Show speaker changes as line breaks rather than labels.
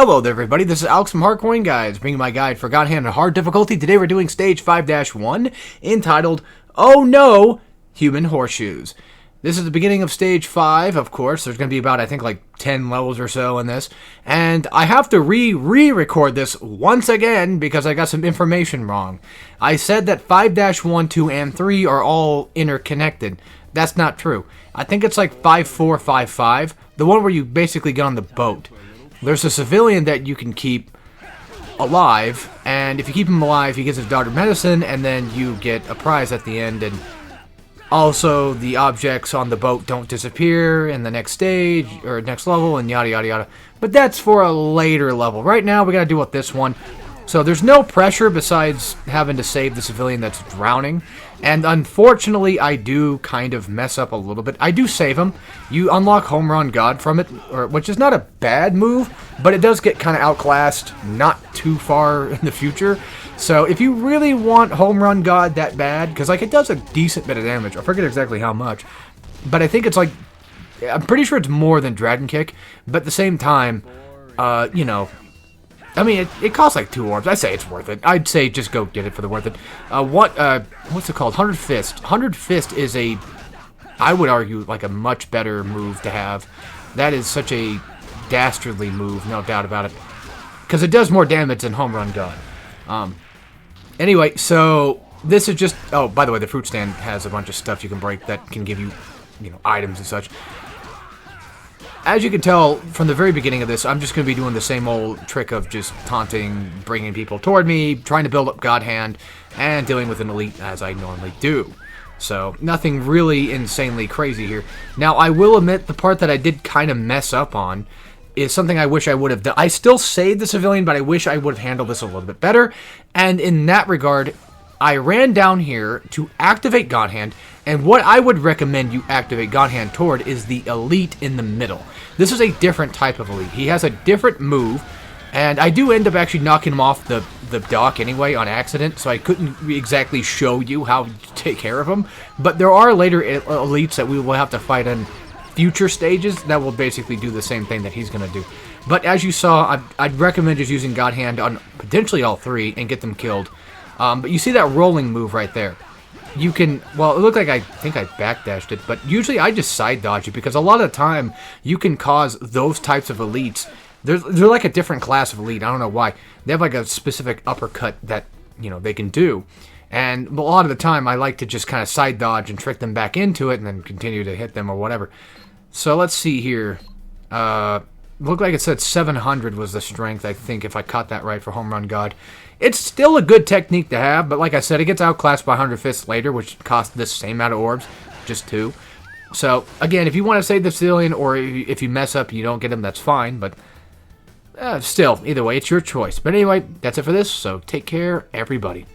Hello there, everybody. This is Alex from Hardcoin Guides, bringing my guide for God Hand and Hard difficulty. Today we're doing Stage 5-1, entitled, Oh No, Human Horseshoes. This is the beginning of Stage 5, of course. There's going to be about, I think, like 10 levels or so in this. And I have to re-record this once again because I got some information wrong. I said that 5-1, 2, and 3 are all interconnected. That's not true. I think it's like 5-4, 5-5, the one where you basically get on the boat. There's a civilian that you can keep alive, and if you keep him alive, he gets his daughter medicine, and then you get a prize at the end, and also the objects on the boat don't disappear in the next stage, or next level, and yada yada yada. But that's for a later level. Right now, we gotta deal with this one. So there's no pressure besides having to save the civilian that's drowning. And unfortunately, I do kind of mess up a little bit. I do save him. You unlock Home Run God from it, which is not a bad move, but it does get kind of outclassed not too far in the future. So if you really want Home Run God that bad, because like it does a decent bit of damage. I forget exactly how much, but I think it's like, I'm pretty sure it's more than Dragon Kick, but at the same time, you know, I mean, it costs like 2 orbs. I say it's worth it. I'd say just go get it for the worth it. What's it called? 100 Fist. 100 Fist is I would argue, like a much better move to have. That is such a dastardly move, no doubt about it. Because it does more damage than Home Run God. Anyway, so this is just... Oh, by the way, the fruit stand has a bunch of stuff you can break that can give you, items and such. As you can tell from the very beginning of this, I'm just going to be doing the same old trick of just taunting, bringing people toward me, trying to build up God Hand, and dealing with an elite as I normally do. So, nothing really insanely crazy here. Now, I will admit the part that I did kind of mess up on is something I wish I would have done. I still saved the civilian, but I wish I would have handled this a little bit better. And in that regard, I ran down here to activate God Hand, and what I would recommend you activate God Hand toward is the elite in the middle. This is a different type of elite. He has a different move, and I do end up actually knocking him off the dock anyway on accident, so I couldn't exactly show you how to take care of him. But there are later elites that we will have to fight in future stages that will basically do the same thing that he's going to do. But as you saw, I'd recommend just using God Hand on potentially all 3 and get them killed. But you see that rolling move right there. You can, well, it looked like I think I backdashed it, but usually I just side dodge it because a lot of the time you can cause those types of elites. They're like a different class of elite. I don't know why. They have like a specific uppercut that, they can do. And a lot of the time I like to just kind of side dodge and trick them back into it and then continue to hit them or whatever. So let's see here. Looked like it said 700 was the strength, I think, if I caught that right for Home Run God. It's still a good technique to have, but like I said, it gets outclassed by 100 Fists later, which costs the same amount of orbs, just 2. So, again, if you want to save the civilian, or if you mess up and you don't get him, that's fine, but still, either way, it's your choice. But anyway, that's it for this, so take care, everybody.